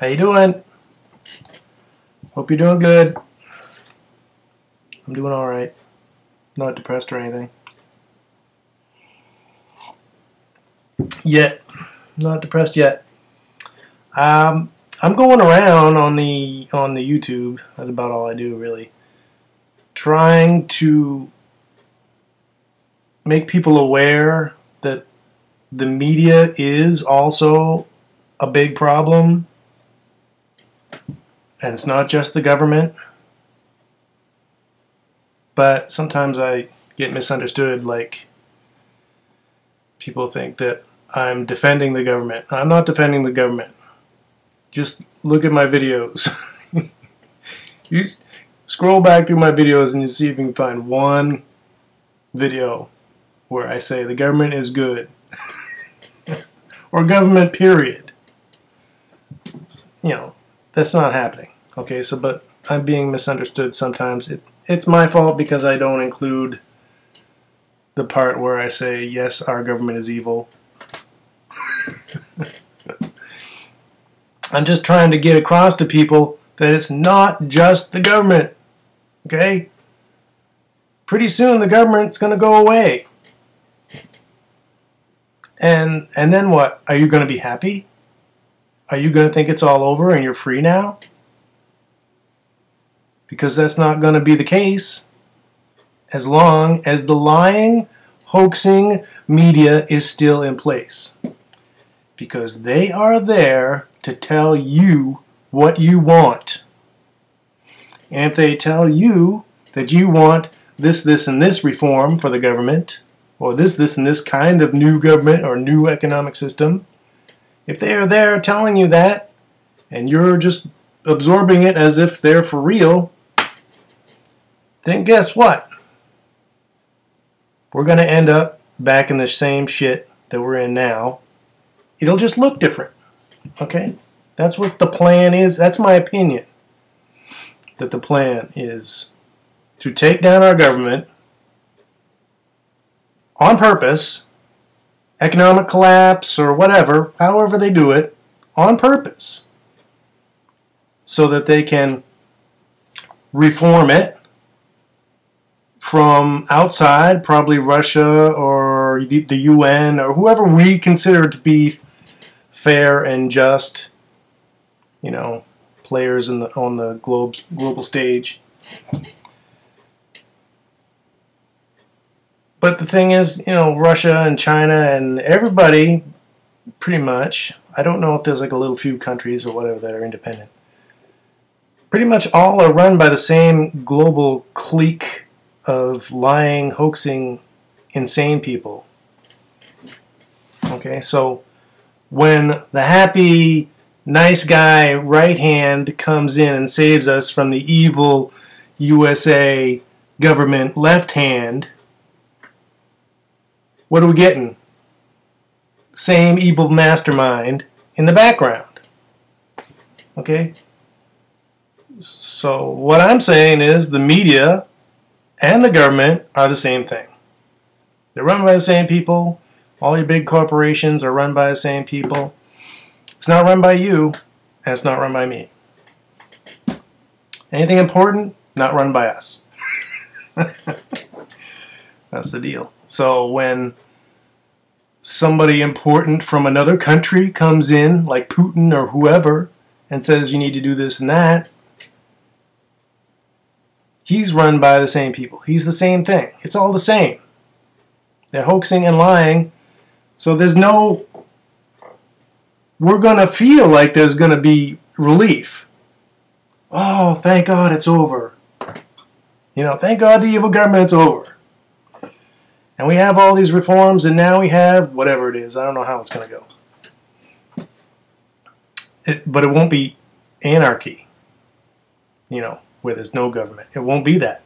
How you doing? Hope you're doing good. I'm doing alright. Not depressed or anything. Yet. Not depressed yet. I'm going around on the YouTube. That's about all I do, really. Trying to make people aware that the media is also a big problem. And it's not just the government. But sometimes I get misunderstood, like people think that I'm defending the government. I'm not defending the government. Just look at my videos. You scroll back through my videos and you see if you can find one video where I say the government is good. Or government period. You know, that's not happening. Okay, so but I'm being misunderstood sometimes. It's my fault because I don't include the part where I say, yes, our government is evil. I'm just trying to get across to people that it's not just the government. Okay? Pretty soon the government's going to go away. And then what? Are you going to be happy? Are you going to think it's all over and you're free now? Because that's not going to be the case as long as the lying, hoaxing media is still in place. Because they are there to tell you what you want. And if they tell you that you want this, and this reform for the government, or this, and this kind of new government or new economic system, if they are there telling you that, and you're just absorbing it as if they're for real, then guess what? We're going to end up back in the same shit that we're in now. It'll just look different. Okay? That's what the plan is. That's my opinion. That the plan is to take down our government on purpose, economic collapse or whatever, however they do it, on purpose, so that they can reform it from outside, probably Russia or the UN or whoever we consider to be fair and just, you know, players on the global stage. But the thing is, you know, Russia and China and everybody, pretty much, I don't know if there's like a little few countries or whatever that are independent. Pretty much all are run by the same global clique of lying, hoaxing, insane people. Okay, so when the happy, nice guy right hand comes in and saves us from the evil USA government left hand, what are we getting? Same evil mastermind in the background. Okay? So what I'm saying is the media and the government are the same thing. They're run by the same people. All your big corporations are run by the same people. It's not run by you, and it's not run by me. Anything important, not run by us. That's the deal. So when somebody important from another country comes in, like Putin or whoever, and says you need to do this and that, he's run by the same people. He's the same thing. It's all the same. They're hoaxing and lying. So there's no... We're going to feel like there's going to be relief. Oh, thank God it's over. You know, thank God the evil government's over. And we have all these reforms, and now we have whatever it is. I don't know how it's going to go. But it won't be anarchy. You know, where there's no government. It won't be that.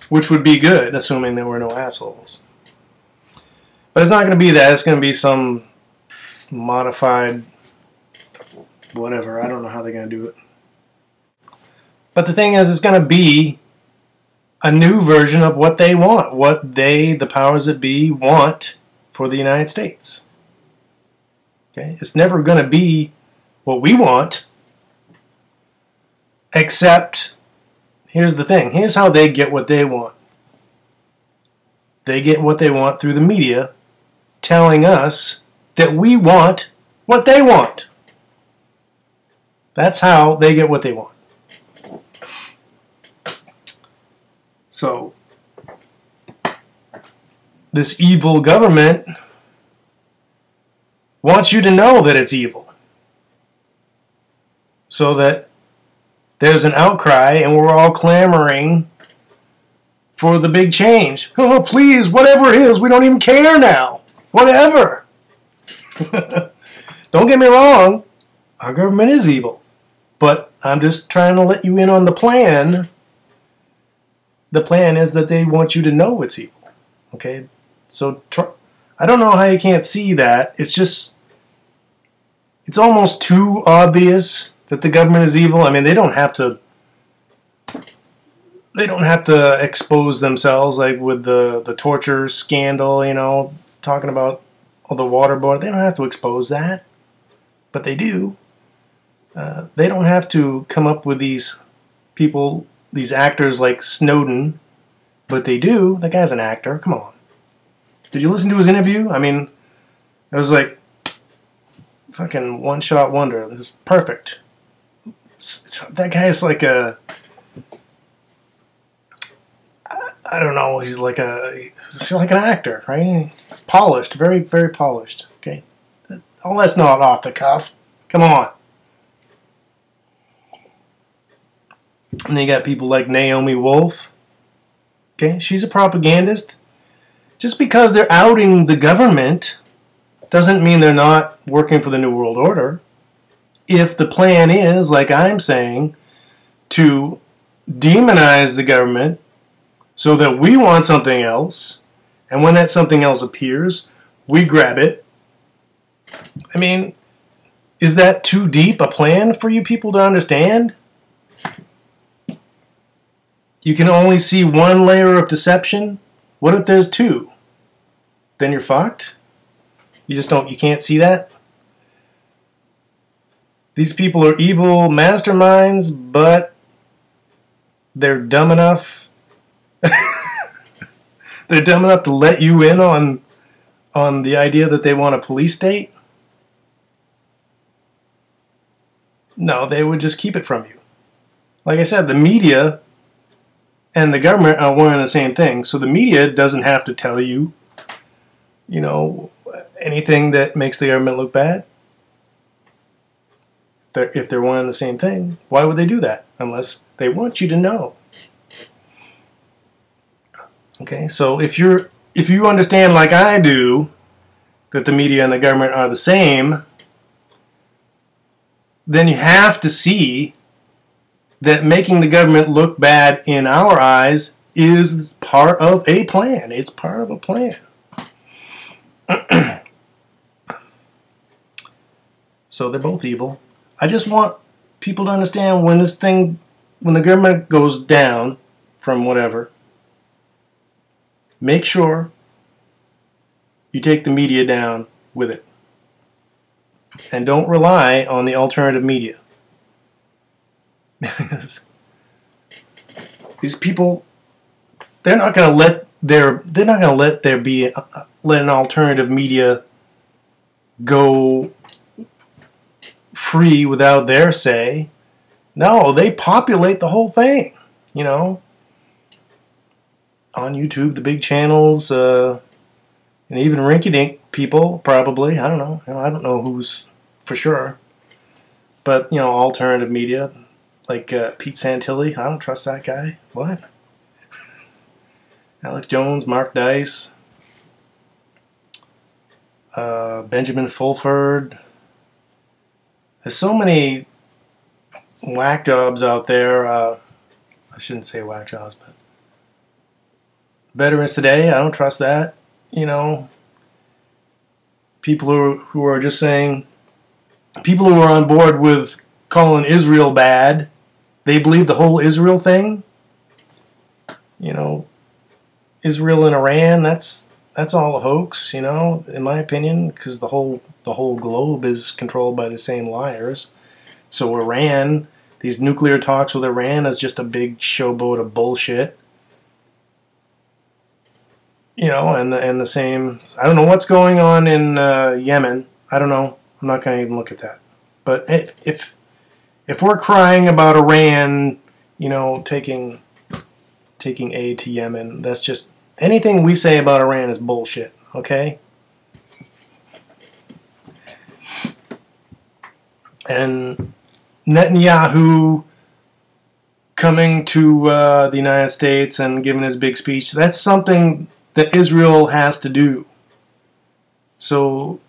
Which would be good, assuming there were no assholes. But it's not going to be that. It's going to be some modified whatever. I don't know how they're going to do it. But the thing is, it's going to be a new version of what they want. What they, the powers that be, want for the United States. Okay? It's never going to be what we want. Except, here's the thing. Here's how they get what they want. They get what they want through the media telling us that we want what they want. That's how they get what they want. So, this evil government wants you to know that it's evil, so that there's an outcry and we're all clamoring for the big change. Oh, please, whatever it is, we don't even care now. Whatever. Don't get me wrong, our government is evil, but I'm just trying to let you in on the plan. The plan is that they want you to know it's evil. Okay? So, I don't know how you can't see that. It's just, it's almost too obvious that the government is evil. I mean, they don't have to expose themselves, like with the torture scandal, you know, talking about the waterboard. They don't have to expose that, but they do. They don't have to come up with these people, these actors like Snowden, but they do. That guy's an actor. Come on. Did you listen to his interview? I mean, it was like fucking one-shot wonder. This is perfect. That guy is like a, I don't know, he's like an actor, right? He's polished, very, very polished. Okay, all that's not off the cuff. Come on. And then you got people like Naomi Wolf. Okay, she's a propagandist. Just because they're outing the government doesn't mean they're not working for the New World Order. If the plan is, like I'm saying, to demonize the government so that we want something else, and when that something else appears, we grab it. I mean, is that too deep a plan for you people to understand? You can only see one layer of deception. What if there's two? Then you're fucked? You can't see that? These people are evil masterminds, but they're dumb enough. They're dumb enough to let you in on the idea that they want a police state? No, they would just keep it from you. Like I said, the media and the government are one and the same thing. So the media doesn't have to tell you, you know, anything that makes the government look bad. If they're one and the same thing, why would they do that? Unless they want you to know. Okay, so if you understand like I do that the media and the government are the same, then you have to see that making the government look bad in our eyes is part of a plan. It's part of a plan. So they're both evil. I just want people to understand when the government goes down from whatever, make sure you take the media down with it. And don't rely on the alternative media. Because these people, they're not going to let let an alternative media go free without their say. No, they populate the whole thing, you know. On YouTube, the big channels, and even rinky-dink people, probably. I don't know. I don't know who's for sure. But, you know, alternative media, like Pete Santilli. I don't trust that guy. What? Alex Jones, Mark Dice, Benjamin Fulford. There's so many whack jobs out there. I shouldn't say whack jobs, but Veterans Today, I don't trust that. You know, people who are just saying, people who are on board with calling Israel bad, they believe the whole Israel thing. You know, Israel and Iran, that's all a hoax, you know, in my opinion, because the whole globe is controlled by the same liars. So Iran, these nuclear talks with Iran is just a big showboat of bullshit. You know, and the same, I don't know what's going on in Yemen. I don't know. I'm not going to even look at that. But if we're crying about Iran, you know, taking aid to Yemen, that's just, anything we say about Iran is bullshit, okay? And Netanyahu coming to the United States and giving his big speech, that's something that Israel has to do. So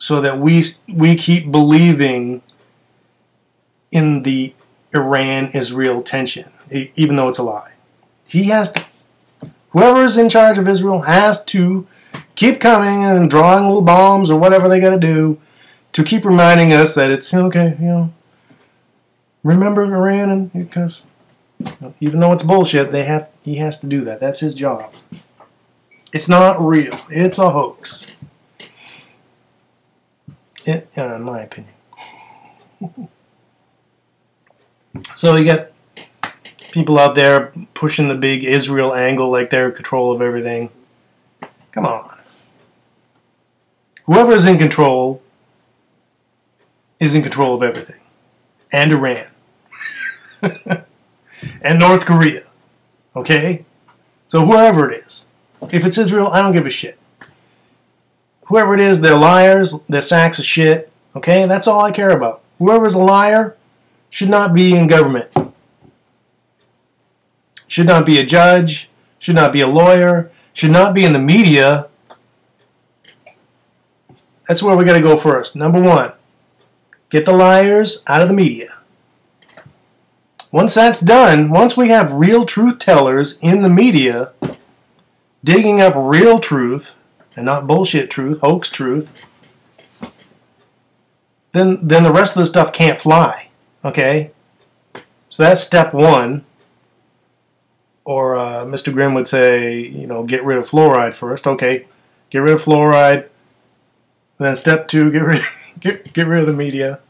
that we keep believing in the Iran-Israel tension, even though it's a lie. He has to, whoever's in charge of Israel has to keep coming and drawing little bombs or whatever they got to do to keep reminding us that it's okay, you know, remember Iran, and because even though it's bullshit, he has to do that. That's his job. It's not real. It's a hoax. In my opinion. So you got people out there pushing the big Israel angle like they're in control of everything. Come on. Whoever is in control of everything. And Iran. And North Korea. Okay? So whoever it is. If it's Israel, I don't give a shit. Whoever it is, they're liars, they're sacks of shit. Okay? That's all I care about. Whoever's a liar should not be in government. Should not be a judge, should not be a lawyer, should not be in the media. That's where we got to go first. Number one, get the liars out of the media. Once that's done, once we have real truth tellers in the media digging up real truth and not bullshit truth, hoax truth, then the rest of the stuff can't fly. Okay? So that's step one. Or Mr. Grimm would say, you know, get rid of fluoride first. Okay, get rid of fluoride. And then step two, get rid of the media.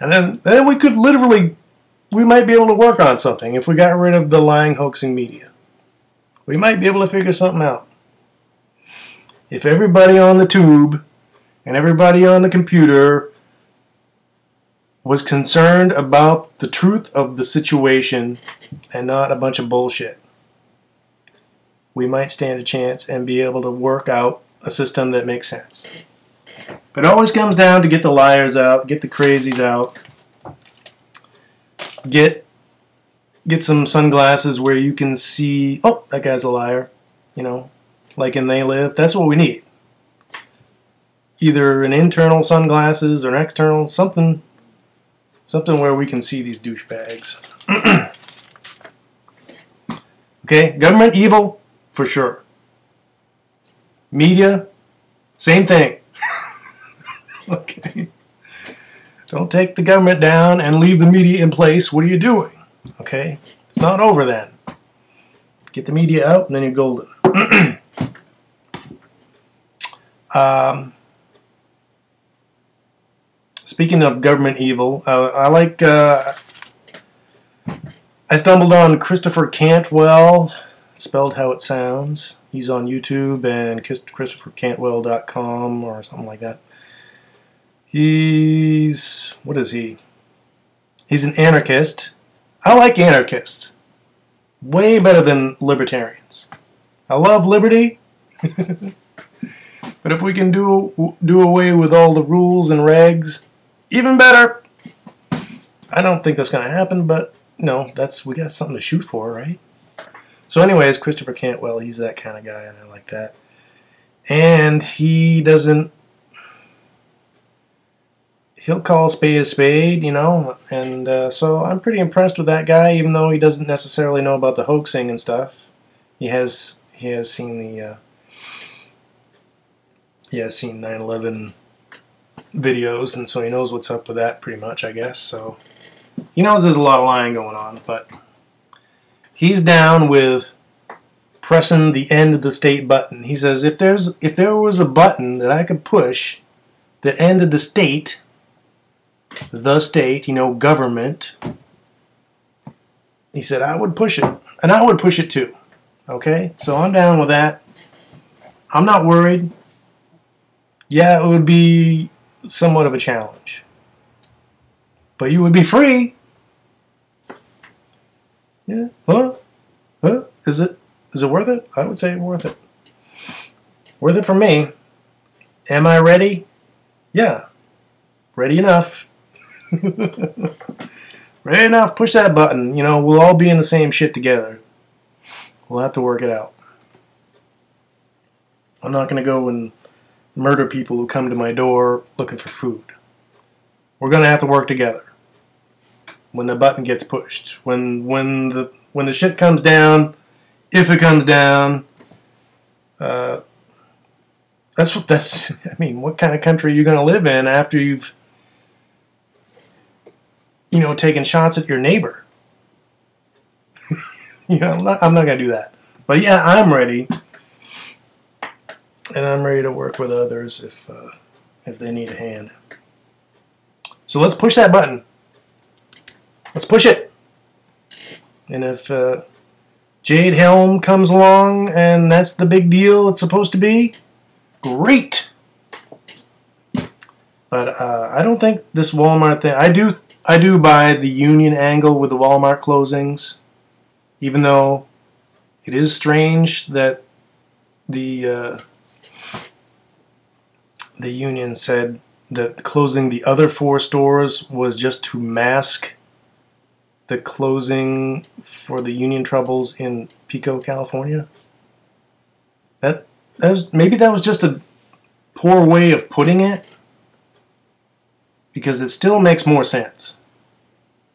And then we could literally, we might be able to work on something if we got rid of the lying, hoaxing media. We might be able to figure something out. If everybody on the tube and everybody on the computer was concerned about the truth of the situation and not a bunch of bullshit, we might stand a chance and be able to work out a system that makes sense. But it always comes down to get the liars out, get the crazies out, get some sunglasses where you can see, oh, that guy's a liar, you know, like in They Live. That's what we need. Either an internal sunglasses or an external, something where we can see these douchebags. Okay, government evil, for sure. Media, same thing. Okay. Don't take the government down and leave the media in place. What are you doing? Okay, it's not over then. Get the media out and then you're golden. Speaking of government evil, I stumbled on Christopher Cantwell, spelled how it sounds. He's on YouTube and ChristopherCantwell.com or something like that. What is he? He's an anarchist. I like anarchists. Way better than libertarians. I love liberty. But if we can do away with all the rules and regs, even better. I don't think that's going to happen, but no, we got something to shoot for, right? So anyways, Christopher Cantwell, he's that kind of guy, and I like that. And he'll call a spade, you know, and so I'm pretty impressed with that guy, even though he doesn't necessarily know about the hoaxing and stuff. He has seen 9/11 videos, and so he knows what's up with that pretty much, I guess. So he knows there's a lot of lying going on, but he's down with pressing the end of the state button. He says if there was a button that I could push that ended the state, government. He said, I would push it. And I would push it too. Okay? So I'm down with that. I'm not worried. Yeah, it would be somewhat of a challenge. But you would be free. Yeah. Huh? Is it worth it? I would say worth it. Worth it for me. Am I ready? Yeah. Ready enough. Ready enough. Push that button. You know, we'll all be in the same shit together. We'll have to work it out. I'm not going to go and murder people who come to my door looking for food. We're going to have to work together. When the button gets pushed. When the shit comes down, if it comes down, I mean, what kind of country are you going to live in after you've, taken shots at your neighbor? I'm not going to do that. But yeah, I'm ready. And I'm ready to work with others if they need a hand. So let's push that button. Let's push it. And if Jade Helm comes along and that's the big deal it's supposed to be, great. But I don't think this Walmart thing. I do buy the union angle with the Walmart closings, even though it is strange that the union said that closing the other 4 stores was just to mask the closing for the union troubles in Pico, California. Maybe that was just a poor way of putting it, because it still makes more sense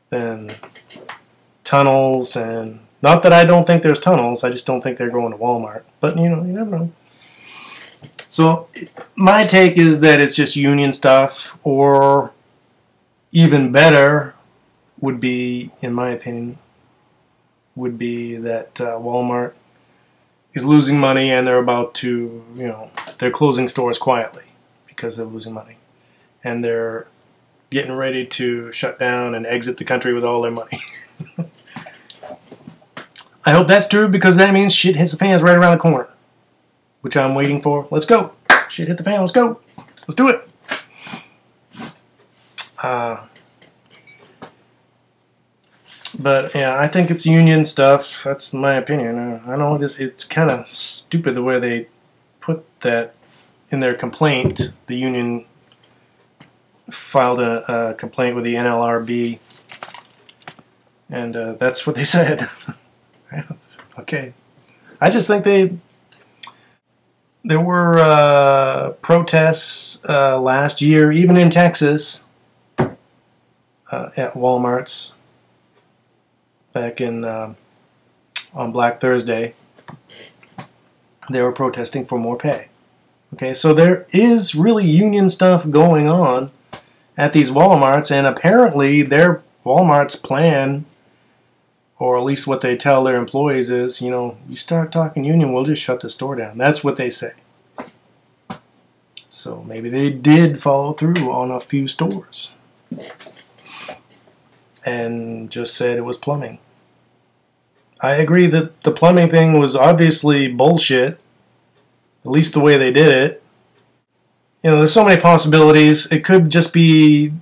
than tunnels. And not that I don't think there's tunnels, I just don't think they're going to Walmart. But you never know. So my take is that it's just union stuff, or even better would be, in my opinion, would be that Walmart is losing money and they're about to, they're closing stores quietly because they're losing money. And they're getting ready to shut down and exit the country with all their money. I hope that's true, because that means shit hits the fans right around the corner, which I'm waiting for. Let's go. Shit hit the fan. Let's go. Let's do it. But yeah, I think it's union stuff. That's my opinion. I know it's kind of stupid the way they put that in their complaint. The union filed a complaint with the NLRB, and that's what they said. Okay. I just think there were protests last year, even in Texas, at Walmarts back in on Black Thursday. They were protesting for more pay. Okay, so there is really union stuff going on at these Walmarts, and apparently their Walmart's plan, or at least what they tell their employees, is, you start talking union, we'll just shut the store down. That's what they say. So maybe they did follow through on a few stores and just said it was plumbing. I agree that the plumbing thing was obviously bullshit, at least the way they did it. There's so many possibilities. It could just be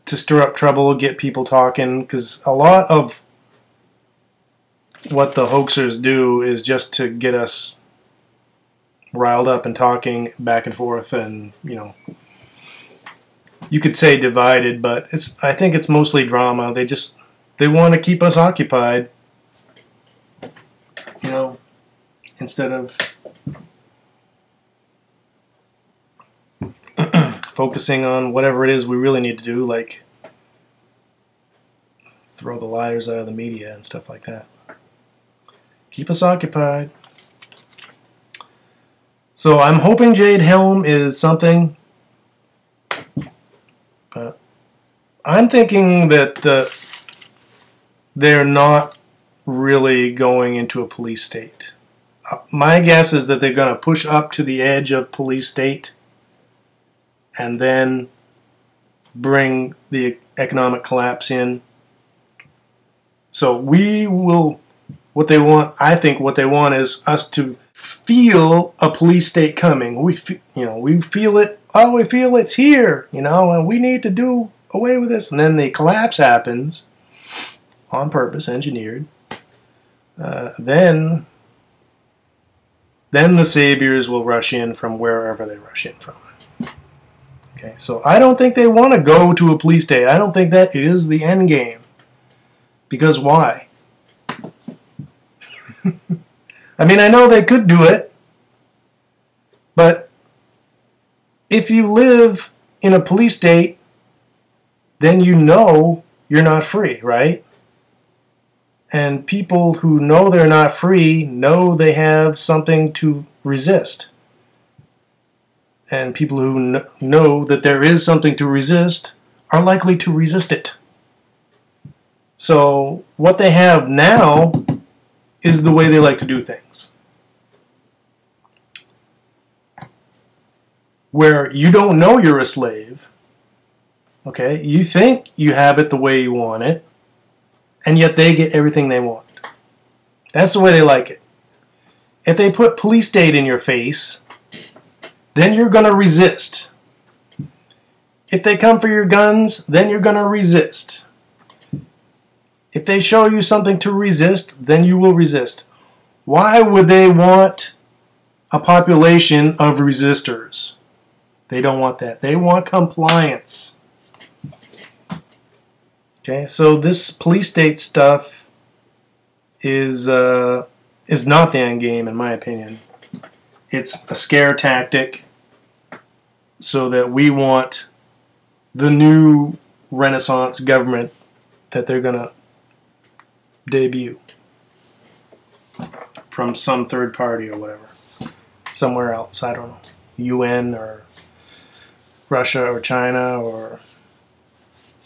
to stir up trouble, get people talking, because a lot of what the hoaxers do is just to get us riled up and talking back and forth, and you could say divided, but I think it's mostly drama. They want to keep us occupied, instead of focusing on whatever it is we really need to do, like throw the liars out of the media and stuff like that. Keep us occupied. So I'm hoping Jade Helm is something. But I'm thinking that they're not really going into a police state. My guess is that they're going to push up to the edge of police state and then bring the economic collapse in. So what they want, I think what they want is us to feel a police state coming. We feel it. Oh, we feel it's here, and we need to do away with this. And then the collapse happens on purpose, engineered. Then the saviors will rush in from wherever they rush in from. Okay, so I don't think they want to go to a police state. I don't think that is the end game. Because why? I mean, I know they could do it, but if you live in a police state, then you know you're not free, right? And people who know they're not free know they have something to resist. And people who know that there is something to resist are likely to resist it. So what they have now is the way they like to do things. Where you don't know you're a slave, okay? You think you have it the way you want it, and yet they get everything they want. That's the way they like it. If they put police state in your face, then you're going to resist. If they come for your guns, then you're going to resist. If they show you something to resist, then you will resist. Why would they want a population of resistors? They don't want that. They want compliance. Okay, so this police state stuff is not the end game, in my opinion. It's a scare tactic so that we want the new Renaissance government that they're going to debut from some third party or whatever. Somewhere else, I don't know. UN or Russia or China or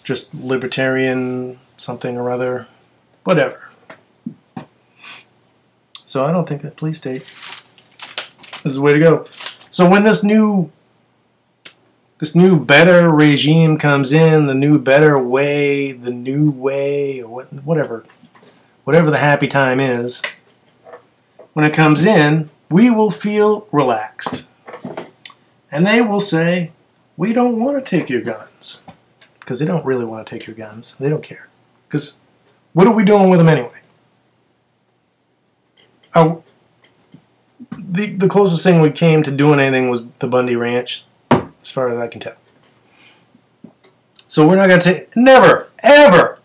just libertarian something or other. Whatever. So I don't think that police state is the way to go. So when this new better regime comes in, the new better way, or whatever the happy time is, when it comes in, we will feel relaxed. And they will say, we don't want to take your guns. Because they don't really want to take your guns. They don't care. Because what are we doing with them anyway? The closest thing we came to doing anything was the Bundy Ranch, as far as I can tell. So we're not going to take, never, ever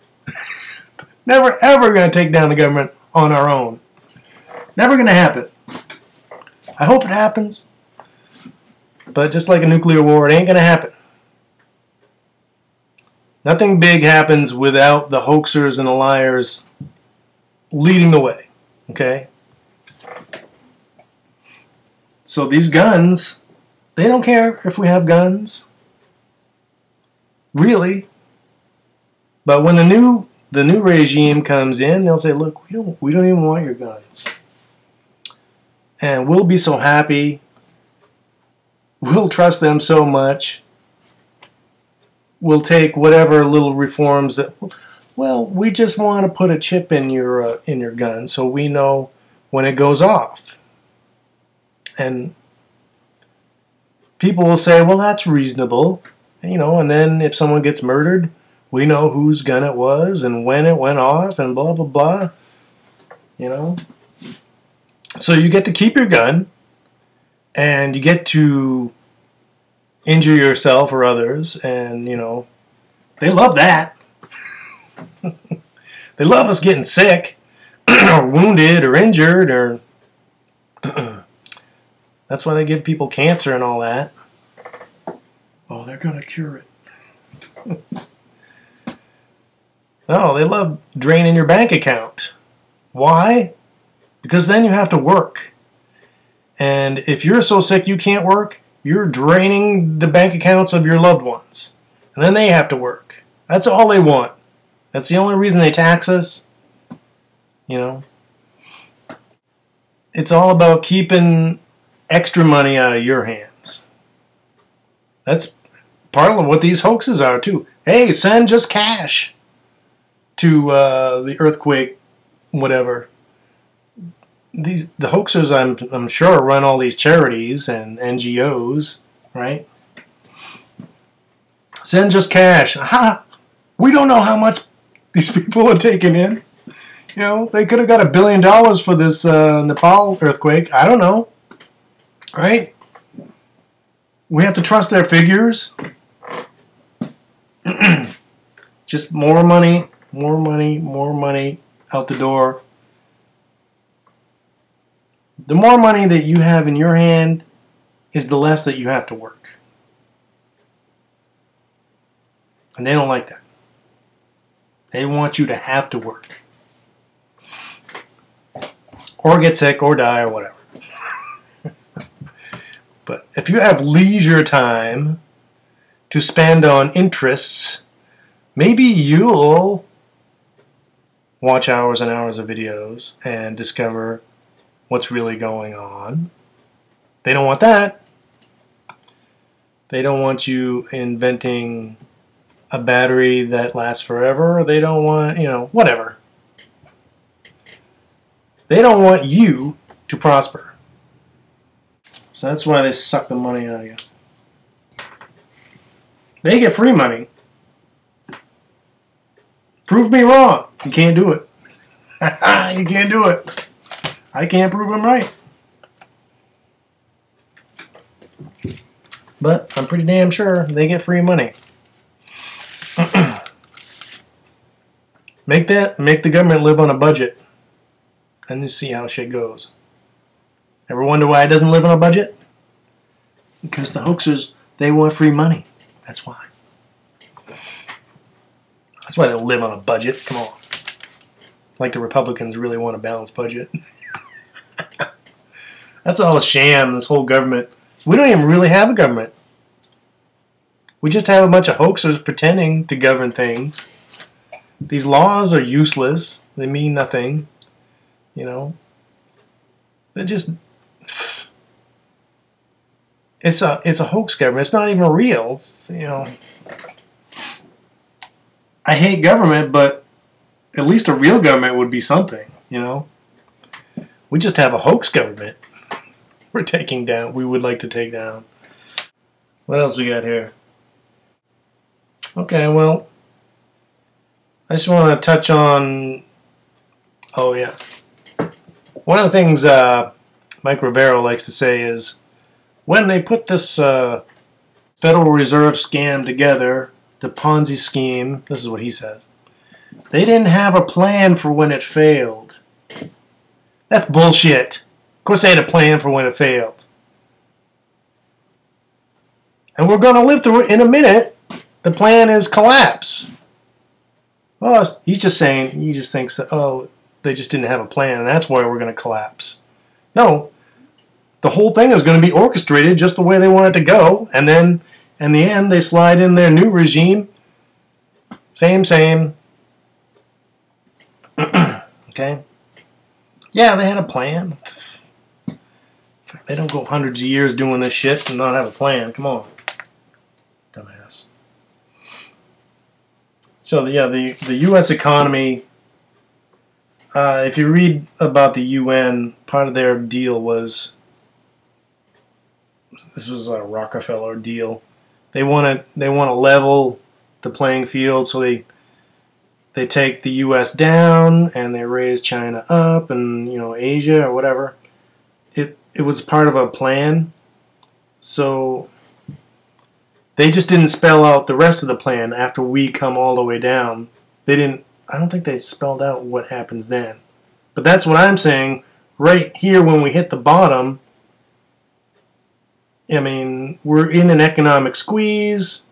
going to take down the government on our own. Never going to happen. I hope it happens, but just like a nuclear war, it ain't going to happen. Nothing big happens without the hoaxers and the liars leading the way, okay? So these guns, they don't care if we have guns, really. But when the new regime comes in, they'll say, "Look, we don't even want your guns." And we'll be so happy. We'll trust them so much. We'll take whatever little reforms that, well, we just want to put a chip in your gun so we know when it goes off. And people will say, well, that's reasonable. And then if someone gets murdered, we know whose gun it was and when it went off and blah, blah, blah. So you get to keep your gun and you get to injure yourself or others, and, they love that. They love us getting sick or wounded or injured, or that's why they give people cancer and all that. Oh, they're going to cure it. No, they love draining your bank account. Why? Because then you have to work. And if you're so sick you can't work, you're draining the bank accounts of your loved ones. And then they have to work. That's all they want. That's the only reason they tax us. It's all about keeping extra money out of your hands. That's part of what these hoaxes are too. Hey, send just cash to the earthquake, whatever. The hoaxers, I'm sure, run all these charities and NGOs, right? Send just cash. Aha! We don't know how much these people are taking in. You know, they could have got $1 billion for this Nepal earthquake. I don't know, right? We have to trust their figures. Just more money, more money, more money out the door. The more money that you have in your hand is the less that you have to work. And they don't like that. They want you to have to work. Or get sick or die or whatever. But if you have leisure time to spend on interests, maybe you'll watch hours and hours of videos and discover what's really going on. They don't want that. They don't want you inventing a battery that lasts forever. They don't want, you know, whatever. They don't want you to prosper. So that's why they suck the money out of you. They get free money. Prove me wrong. You can't do it. You can't do it. I can't prove them right. But I'm pretty damn sure they get free money. Make the government live on a budget. And you see how shit goes. Ever wonder why it doesn't live on a budget? Because the hoaxers, they want free money. That's why. That's why they live on a budget. Come on. Like the Republicans really want a balanced budget. That's all a sham, this whole government. We don't even really have a government. We just have a bunch of hoaxers pretending to govern things. These laws are useless. They mean nothing. You know, they just, it's a hoax government. It's not even real. It's, you know, I hate government, but at least a real government would be something, you know. We just have a hoax government we're taking down, we would like to take down. What else we got here? Okay, well, I just want to touch on, oh yeah. One of the things Mike Rivero likes to say is, when they put this Federal Reserve scam together, the Ponzi scheme, this is what he says, they didn't have a plan for when it failed. That's bullshit. Of course they had a plan for when it failed. And we're going to live through it in a minute. The plan is collapse. Oh, he's just saying, he just thinks that, oh, they just didn't have a plan, and that's why we're going to collapse. No, the whole thing is going to be orchestrated just the way they want it to go, and then in the end they slide in their new regime. Same. Okay? Yeah, they had a plan. They don't go hundreds of years doing this shit and not have a plan. Come on. Dumbass. So, yeah, the U.S. economy, if you read about the UN, part of their deal was, this was a Rockefeller deal. They want to level the playing field, so they take the U.S. down and they raise China up, and you know, Asia or whatever. It was part of a plan, so they just didn't spell out the rest of the plan after we come all the way down. They didn't. I don't think they spelled out what happens then. But that's what I'm saying. Right here, when we hit the bottom, I mean, we're in an economic squeeze,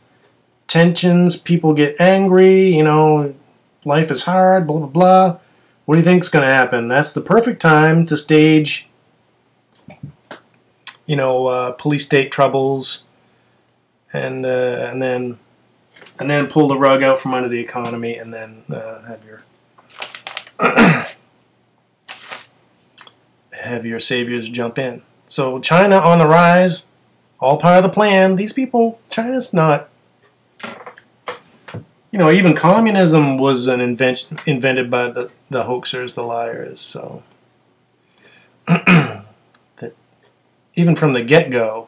tensions, people get angry, you know, life is hard, blah, blah, blah. What do you think is going to happen? That's the perfect time to stage, you know, police state troubles, and then pull the rug out from under the economy, and then have your saviors jump in. So China on the rise, all part of the plan. These people, China's not You know, even communism was an invention invented by the hoaxers, the liars. So that even from the get-go,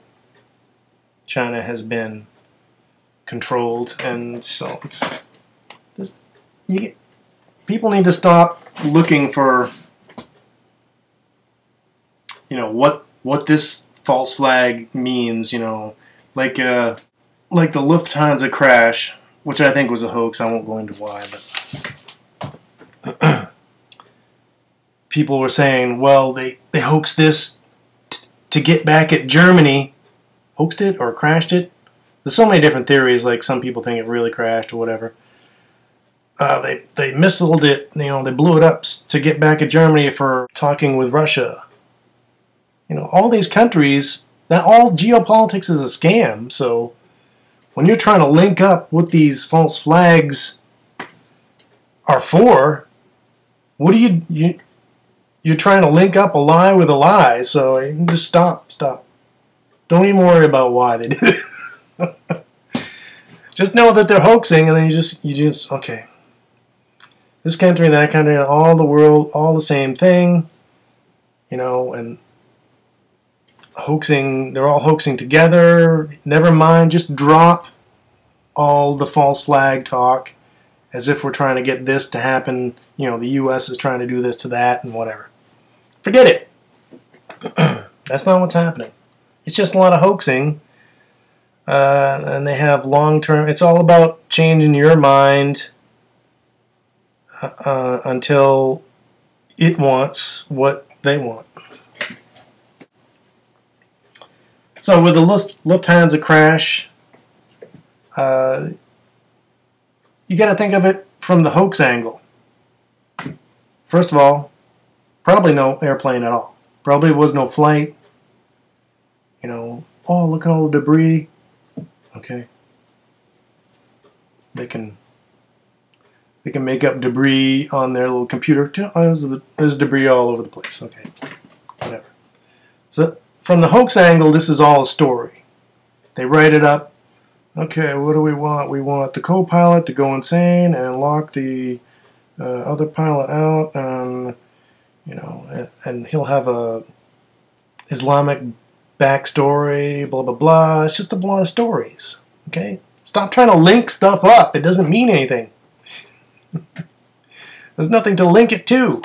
China has been controlled, and so it's this. People need to stop looking for, you know, what this false flag means. You know, like the Lufthansa crash, which I think was a hoax. I won't go into why, but people were saying, well, they hoaxed this to get back at Germany. Hoaxed it or crashed it? There's so many different theories. Like some people think it really crashed or whatever. They missiled it. You know, they blew it up to get back at Germany for talking with Russia. You know, all these countries. That all geopolitics is a scam. So when you're trying to link up what these false flags are for, what do you're trying to link up a lie with a lie. So you can just stop. Don't even worry about why they did it. Just know that they're hoaxing, and then you just okay. This country, that country, all the world, all the same thing, you know, and hoaxing. They're all hoaxing together. Never mind. Just drop all the false flag talk, as if we're trying to get this to happen. You know, the U.S. is trying to do this to that and whatever. Forget it. That's not what's happening. It's just a lot of hoaxing, and they have long-term. It's all about changing your mind until it wants what they want. So with the Lufthansa crash, you got to think of it from the hoax angle. First of all, probably no airplane at all. Probably was no flight. You know, oh, look at all the debris. Okay. They can make up debris on their little computer. Oh, there's debris all over the place. Okay. Whatever. So from the hoax angle, this is all a story. They write it up. Okay, what do we want? We want the co-pilot to go insane and lock the other pilot out, and you know, and he'll have a Islamic backstory, blah blah blah. It's just a lot of stories. Okay, stop trying to link stuff up. It doesn't mean anything. There's nothing to link it to.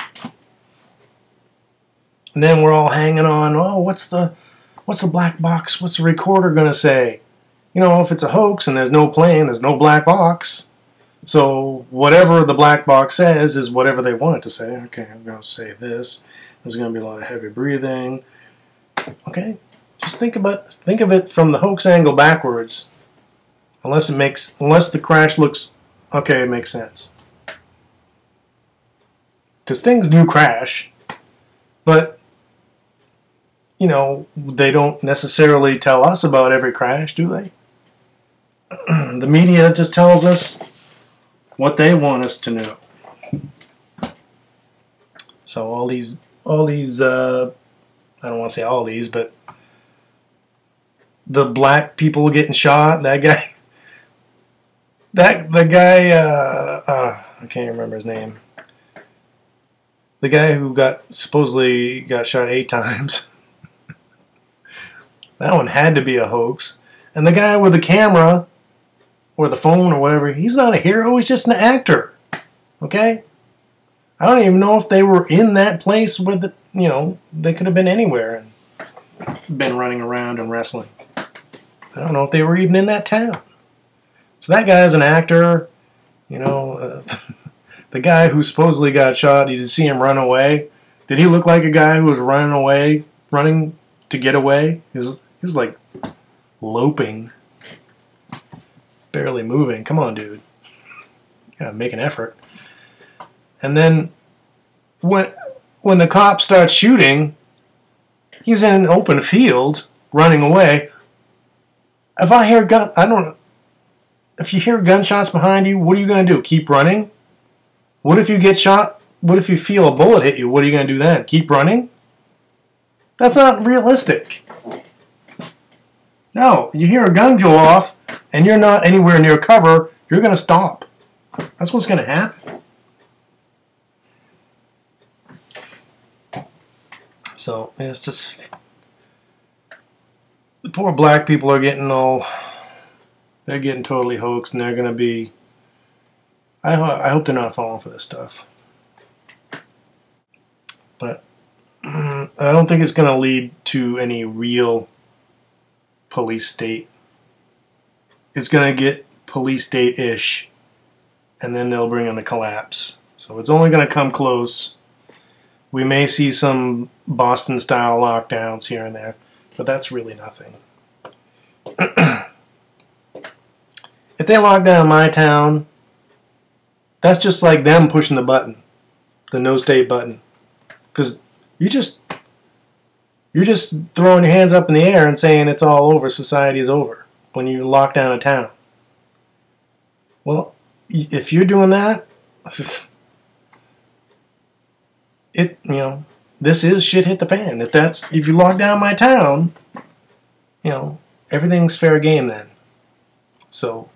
And then we're all hanging on. Oh, what's the black box? What's the recorder gonna say? You know, if it's a hoax and there's no plane, there's no black box. So whatever the black box says is whatever they want it to say. Okay, I'm gonna say this. There's gonna be a lot of heavy breathing. Okay. Just think of it from the hoax angle backwards. Unless the crash looks okay, it makes sense. Because things do crash, but you know, they don't necessarily tell us about every crash, do they? The media just tells us what they want us to know. So all these I don't want to say all these, but the black people getting shot, that guy, the guy, I can't remember his name. The guy who supposedly got shot 8 times. That one had to be a hoax. And the guy with the camera, or the phone, or whatever, he's not a hero, he's just an actor. Okay? I don't even know if they were in that place where they could have been anywhere and been running around and wrestling. I don't know if they were even in that town. So that guy's an actor. You know, the guy who supposedly got shot, did you see him run away? Did he look like a guy who was running to get away? He was like loping, barely moving. Come on, dude. You gotta make an effort. And then when the cop starts shooting, he's in an open field running away. If you hear gunshots behind you, what are you going to do? Keep running? What if you get shot? What if you feel a bullet hit you? What are you going to do then? Keep running? That's not realistic. No, you hear a gun go off and you're not anywhere near cover, you're going to stop. That's what's going to happen. So it's just the poor black people are getting they're getting totally hoaxed, and they're going to be. I hope they're not falling for this stuff. But I don't think it's going to lead to any real police state. It's going to get police state-ish, and then they'll bring in a collapse. So it's only going to come close. We may see some Boston-style lockdowns here and there, but that's really nothing. If they lock down my town, that's just like them pushing the button, the no state button. Because you're just throwing your hands up in the air and saying it's all over, society is over, when you lock down a town. Well, if you're doing that, this is shit hit the fan. If you lock down my town, everything's fair game then. So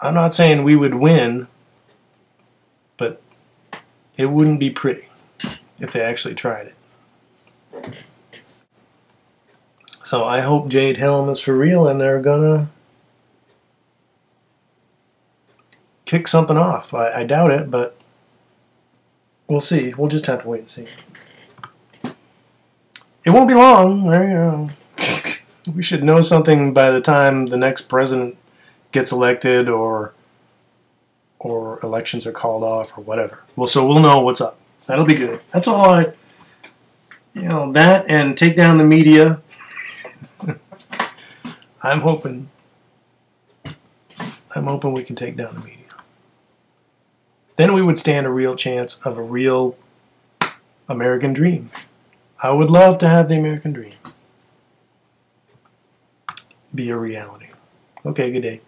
I'm not saying we would win, but it wouldn't be pretty if they actually tried it. So I hope Jade Helm is for real and they're gonna kick something off. I doubt it, but we'll see. We'll just have to wait and see. It won't be long. We should know something by the time the next president gets elected or elections are called off or whatever. So we'll know what's up. That'll be good. That's all that and take down the media. I'm hoping we can take down the media. Then we would stand a real chance of a real American dream. I would love to have the American dream be a reality. Okay, good day.